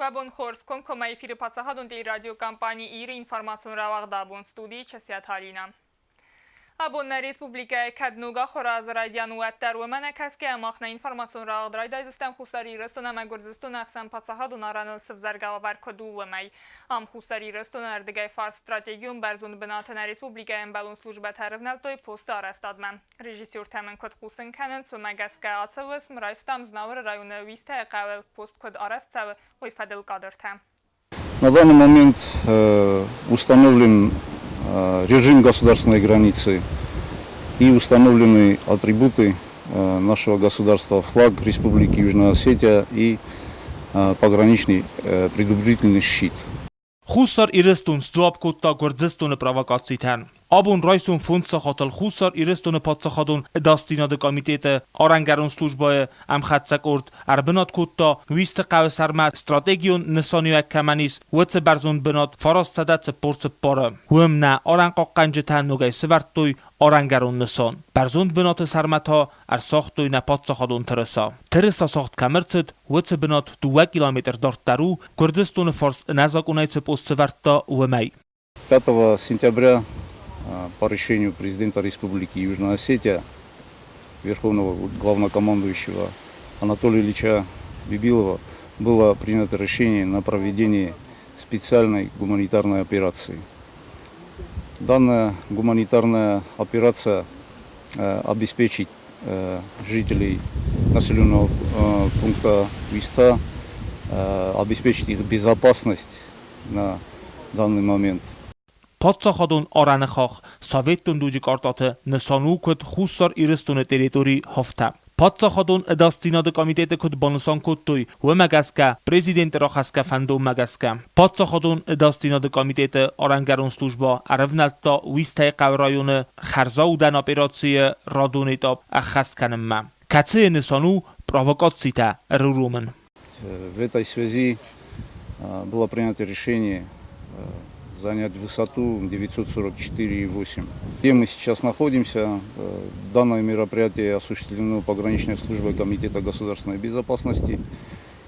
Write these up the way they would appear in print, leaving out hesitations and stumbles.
و بون خورس کن کمای فیر پاتساهادون دی رادیو کمپانی ایری انفرماسیون راوغ دابون ستودی چسیت حالینا. ابون ریسپوبلیکای کدنوگا خراز رادیان و تر و من کس که اماخنا انفرماسیون راوغ درای دایزستم خوساری رستون مگرزستون اقسام پاتساهادون آرانل سفزرگا و کدو و می ام خوساری رستون اردگای فارس استراتژیون برزون بناتن ریسپوبلیکای امبالون سلوجبه ترفنل توی پست آرستادم رژیسور تمن کد خوسن کننس و مگسکا آتسوس مرایستم زناور رایون ویسته قوه پست کد آرست سو و فدل قادرتم. На данный момент установлен режим государственной границы и установлены атрибуты нашего государства, флаг Республики Южная Осетия и пограничный предупредительный щит. خوسر ایرستون زواب کوتا گردستون پرووکاسیتن. آبون رایسون فونس خاطر خوسر ایرستون پاتساخادون داستیناد کمیته آرنگرون سلوجبای ام خدسکورد اربنات کوتا ویست قوی سرمت استراتژیون نسانیو کمانیس وچ برزون بنات فراستدت پورس پاره هم نه آرنقا قنجتن نوگای سورتوی آرنگرون نسان برزون بنات سرمت ها ارساختوی نه پاتساخادون ترسا ساخت کمرتد وچ بنات 2 کیلومتر دارترو گردستون فارس نزاک اونایت پوست سورتا و می 5 сентября по решению президента Республики Южная Осетия, верховного главнокомандующего Анатолия Ильича Бибилова, было принято решение на проведение специальной гуманитарной операции. Данная гуманитарная операция обеспечит жителей населенного пункта Виста, обеспечит их безопасность на данный момент. پاتساخادون آرانخاخ ساویتون دوجی کارتات نسانو کد خوسر ایرستون تریتوری هفته. پاتساخادون داستیناد کمیته کد بانسان کد توی و مگسکه پرزیدنت را خسکه فندو مگسکه. پاتساخادون داستیناد کمیته آرنگرون سلوجبا عرفنالتا ویسته قورایون خرزاودن اپراتسی رادونیتاب اخسکنم. کچه نسانو провокациите рурумен. В этой связи было принято решение занять высоту 944,8. Где мы сейчас находимся, данное мероприятие осуществлено пограничной службой Комитета государственной безопасности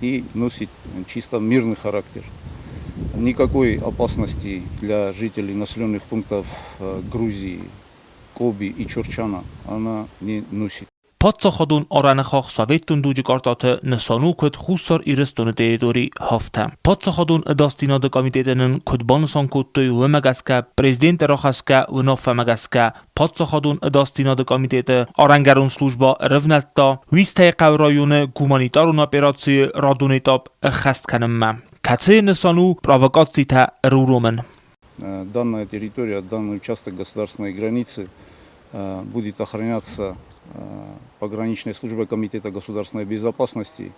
и носит чисто мирный характер. Никакой опасности для жителей населенных пунктов Грузии, Коби и Чорчана она не носит. پاتساخادون آرانخاخ ساویتون دوجی کارتات نسانو کد خوسر ایرستون تریتوری هفته. پاتساخادون داستیناد کمیته‌نن کد بانسان کد توی و مگسکه پرزیدنت را خسکه و ناف مگسکه. پاتساخادون داستیناد کمیته آرنگرون سلوجبا رفنالتا ویسته قورایون گومانیتارون اپراتسی رادونیتاب خستکنم. کچه نسانو провокациите рурумен. Данная территория, данный участок государственной границы будет охраняться пограничной службой Комитета государственной безопасности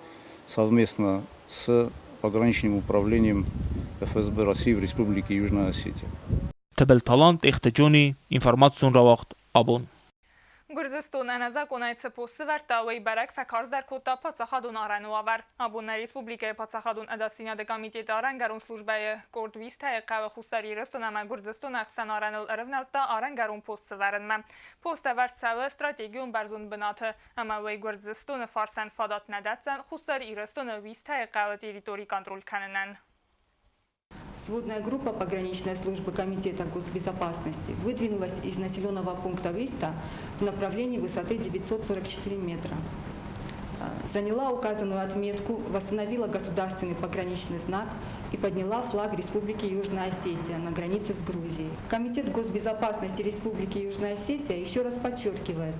совместно с пограничным управлением ФСБ России в Республике Южная Осетия. تبل تالانت اختجونی انفرماسیون را وقت آبون. گرزستون انزاک اونایت سپوست ورتاوی برک فکارز در کوتا پاتساخادون آرانو آور. ابون ریسپوبلیکای پاتساخادون اداستیناد کمیته آرنگرون سلوجبای کردویست قوه خوساری رستون اما گرزستون اخسن آرانل ارفنالتا آرنگرون پوست ورن من. پوست ورد سوه استراتژیون برزون بناته اما وی گرزستون فارسن فادات نداتزن خوساری رستون ویست قوه تریتوری کنترول کننن. Сводная группа пограничной службы Комитета госбезопасности выдвинулась из населенного пункта Виста в направлении высоты 944 метра. Заняла указанную отметку, восстановила государственный пограничный знак и подняла флаг Республики Южная Осетия на границе с Грузией. Комитет госбезопасности Республики Южная Осетия еще раз подчеркивает,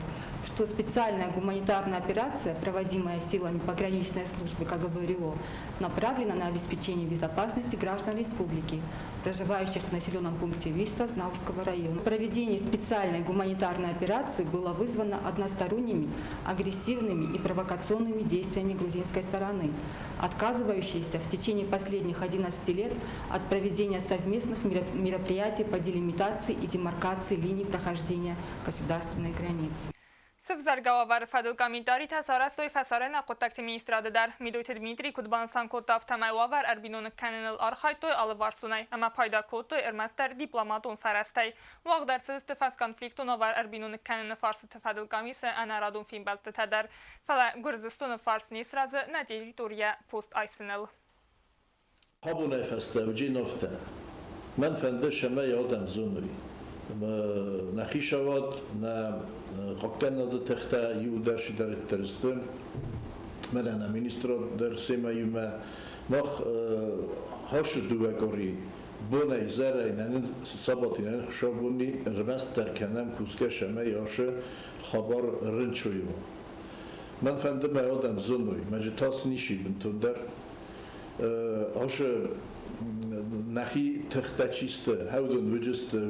что специальная гуманитарная операция, проводимая силами пограничной службы КГБ-РИО, направлена на обеспечение безопасности граждан республики, проживающих в населенном пункте Виста Знаурского района. Проведение специальной гуманитарной операции было вызвано односторонними, агрессивными и провокационными действиями грузинской стороны, отказывающейся в течение последних 11 лет от проведения совместных мероприятий по делимитации и демаркации линий прохождения государственной границы. سفزرگاور فدل کمیتاری تساره سوی فساره نقطه مینستراده در میدویت دمیتری کدبانسان کتاف تمایوار اربینون کننل آرخایتوی آلوارسونای اما پایدا کتوی ارمستر دیپلماتون فرستی واق در سیست فاس کنفلیکتون آور اربینون کنن فارس تفدل کمیس انارادون فیلم بلت تدر فلا گرزستون فارس نیست راز ندیری دوریا پوست آیسنل. Habune feste ucinofte. Men fende şeme yadem zunui. Nakhishavad na qaqqana da takhta yudashi dar terstun. Melana ministro der sema yuma mach hash duwagori buna izara inen sabatinen khshabuni rmast der kanam kuske şeme yaşı khabar rınçoyu. Men fende me yadem zunui. Majitas nishi bintunder. Hash نخی تخته چیسته هودن وجسته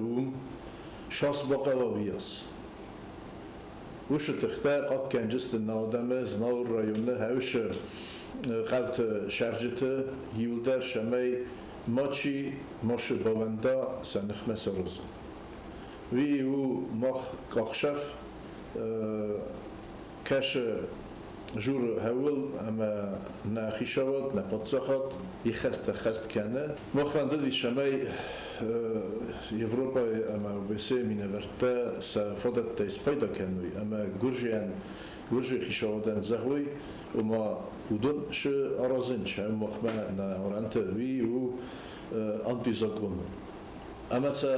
شاس باقلاویاس وش تخته قد کنجست نادمه زناور رایونه هوش قبط شرجته یودر شمی ماچی ماش باوندا سنخمه سروزه وی او ماخ کاخشف کش جور هول اما نخیشواد نپاتساخات خست کنه مخفنده دی شمای Evropa ama OBSE mineverte sa fodat te spajda kenui ama gurji xishawadan zahwi uma udun şu arazin çem muhma na orante vi u antizagon ama sa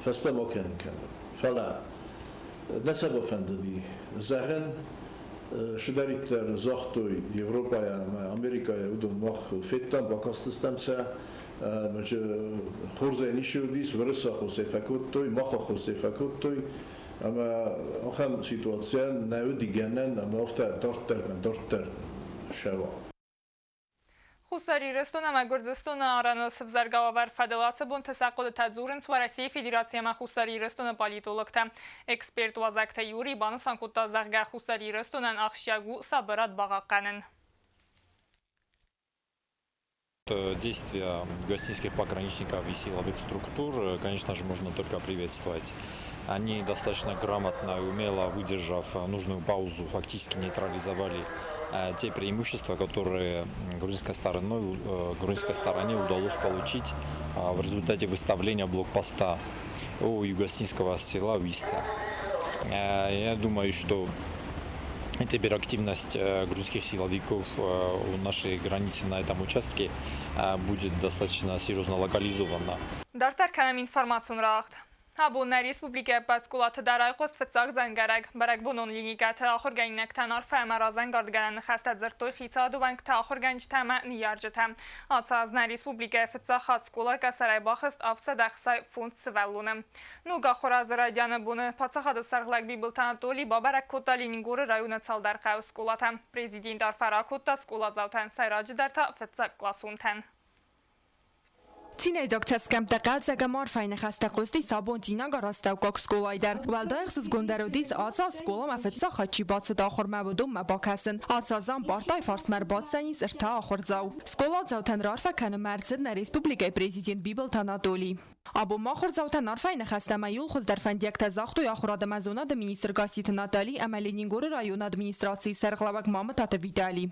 fasta moken kan fala nasaba fandadi zahen شداریتر زاختوی Evropa ama Amerika'ya udun mah fettan bakastıstansa mece xorze nişudis vrsa xose fakuttoy maxa xose fakuttoy ama axam situasyon nevi digenen ama ofta dorter şava Хусари Рестона Магурзестона Араносов Заргавар Федерация бун тасаққуд тадзурин с России Федерация ма Хусари Рестона политологта эксперт вазакта Юрий Банусан кутта Зарга Хусари Рестонан Ахшягу Сабарат Багаканен. Действия гостинских пограничников и силовых структур, конечно же, можно только приветствовать. Они достаточно грамотно и умело, выдержав нужную паузу, фактически нейтрализовали те преимущества, которые грузинской стороне удалось получить в результате выставления блокпоста у югостинского села Виста. Я думаю, что теперь активность грузинских силовиков у нашей границы на этом участке будет достаточно серьезно локализована. Дартар канам информацион рахт. Абунна республика паскулат дарай қосфцаг зангараг барак бунон линика тахор гайнак танар фамара зангард хастад зертой хица дуванг тахор ганж тама нияржта. Ацазна республика фца хатскула касарай бахст афса дахсай фунд свеллуна. Нуга хораз радяна буны пацахад сарглак бибылтан толи бабарак кота Ленингуры района цалдар қаускулата. Президент арфара кота скула завтан сайраджи дарта фца класунтан. Цинай доктаскам тақалцага марфайн хаста қости сабон тинага растаугак сколайдар. Валдайхсыз гондародис аца скола мафетса хачи бацы дахор мавудум мабакасын. Ацазан бартай фарсмар бацанис ирта ахорзау. Скола заутан рарфа каны марцид на республикай президент Бибылтан Анатолий. Абу махор заутан арфайн хаста маюл хуз дар фандияк тазахту яхурада мазона да министр гасит Натали ама Ленингуры район администрации сарглавак Мамы Тата Видали.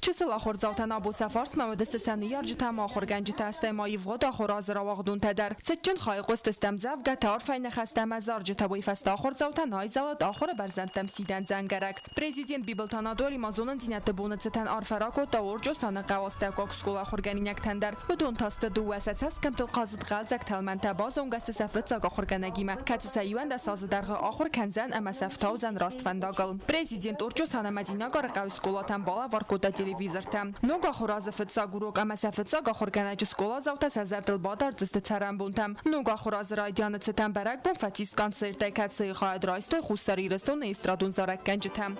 چسل آخر زاوتن آبو سفارس مودست سنیار جتام آخر گنج تاسته مایی وقت آخر از رواقدون تدر سچن خای قست استم زاو گتار فین خسته مزار جتابوی فست آخر زاوتن های زالت آخر برزندم سیدن زنگرک پرزیدنت بیبلتان آدوری مازونن زینت بونت ستن آرفراکو تاورجو سانه قواسته کوک سکول آخر گنینک تندر بدون تاست دو وسط هست کم تل قازد غلزک تلمن تباز اون گست سفت زاگ آخر گنگیمه کت سایوان دست از درغ آخر کنزن اما سفتاوزن راست فنداگل پرزیدنت اورجو سانه مدینه گار قوس سکولاتن بالا وارکوتا телевизорта. Нога хураза фитса гурок ама сафитса гахор ганач скола завта сазардл бадар зист царам бунтам. Нога хураза райдяны цитам барак бун фатис концерта катсы хаад райстой хусари рестон эстрадун зарак ганжитам.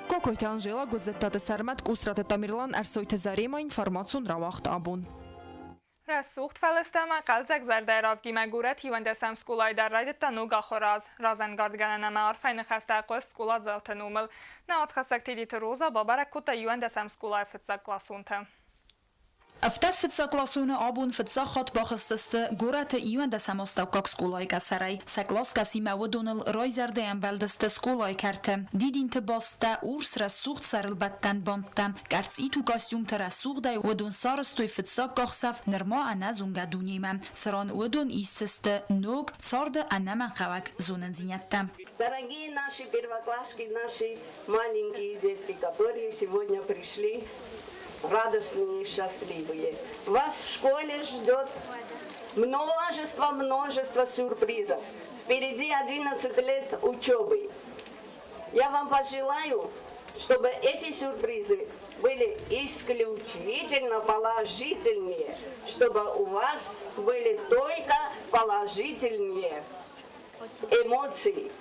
Кокойта Анжела гузеттата сармат кусрата Тамирлан арсойта зарема информацион равахт абун. رسوخت فلسطین قلزک زرده رافگی مگورت هیوند سم سکولای در رایدت نوگا خوراز رازنگارد گنن معرفین خسته قصد سکولات زوت نومل نهات خستک تیدیت روزا بابرک کتا هیوند سم سکولای فتزا کلاسونتا. افتاس فتزا کلاسون آبون فتزا خط باخستست گورت هیوند سم استوکاک سکولای کسرای سکلاس کسی مودونل رای زرده امبلدست سکولای کرده دیدین تباسته اورس رسوخت سرالبتن باندتن گرس ایتو کاستیوم ترسوخ دای ودون سارستوی فتزا کاخصف نرما انزونگا دونیمم سران ودون ایستست نوگ سارد انمن خوک زونن зинятам. Дорогие наши первоклашки, наши маленькие детки, которые сегодня пришли радостные и счастливые. Вас в школе ждет множество сюрпризов. Впереди 11 лет учебы. Я вам пожелаю, чтобы эти сюрпризы были исключительно положительные, чтобы у вас были только положительные эмоции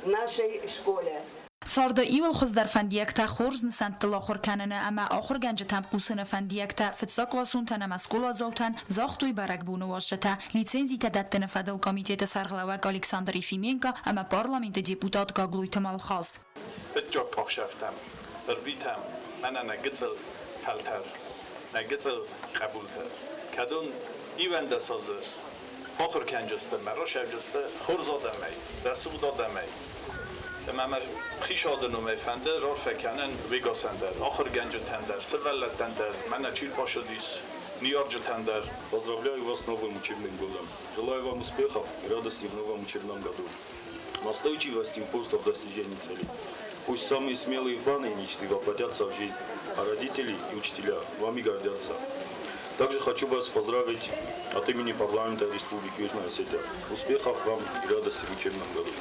в нашей школе. Сарدا ایول خود در فندیکتا خورز نسند تلاخر کننه اما آخر گنج تام قوسن فندیکتا فتساقلاسون تنم اسکولا زوتن زاختوی برگبونه واشته لیسنزی تدتن فدل کمیته سرغلوک الکساندر ایفیمینکا اما پارلمنت دیپوتات گاگلوی تمال خاص. بجا پاک شفتم بربیتم من نگتل کلتر نگتل قبولتر کدون ایونده سازه آخر کنجسته مرا شجسته خورز آدمی رسول آدمی Məmər xiş adını məfəndə rol fəkənin vegasəndər, axır gəncə təndər, сывəllə təndər, mənə чил пошадис, Нью-Йорк təndər. Поздравляю вас с новым учебным годом. Желаю вам успехов и радости в новом учебном году. Настойчивости в поисках достижения целей. Пусть самые смелые планы и мечты воплотятся в жизнь, а родители и учителя вами гордятся. Также хочу вас поздравить от имени парламента Республики Южная Осетия. Успехов вам и радости в учебном году.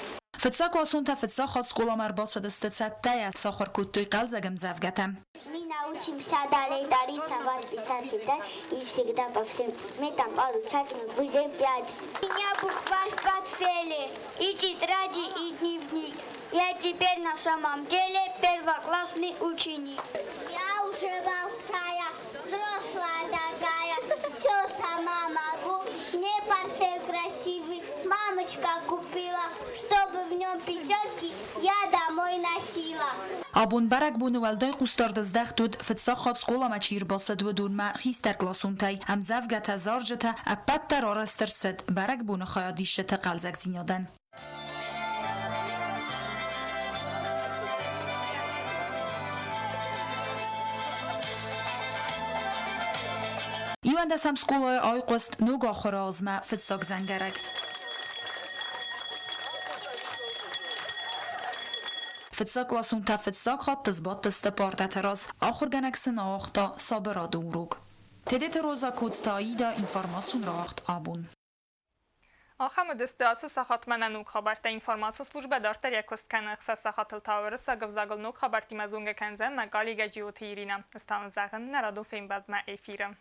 فتساقلاسون تا فتساقات سکولا مرباص دستت تایا ساخر куттой قلزگم زفگتم. Мы научимся далее дариться, воспитательно и всегда по всем метам получать будем 5. У меня букварь в портфеле, и тетради, и дневник. Я теперь на самом деле первоклассный ученик. Я уже большая, взрослая такая, все сама могу. Мне портфель красивый, мамочка купила, чтобы в нем пятерки я домой носила. Abun barak bun walday qustar dazdax tud fitsakhat skola machir basad ودون ما خيستر كلاسونتاي ام زفگت زارجتا اپتر آرسترسد barak bun خیادیشت قلزک زینادن. ایوان دستم سکولای آی قست نوگا خرازمه فتساک زنگرک. فتساقلاسون تا فتساقات تزباط تست پارت راز آخر گنکسن آختا صابرا دوروگ. تدت روزا کودستایی دا информацию راخت آبون. Ахам дестасы сахатмананук хабарта информацию служба дартар якост канахса сахатыл тавыры сагов загалнук хабарти мазунга канзан магалига джиоти ирина. Ставан заган на раду феймбадма эфира.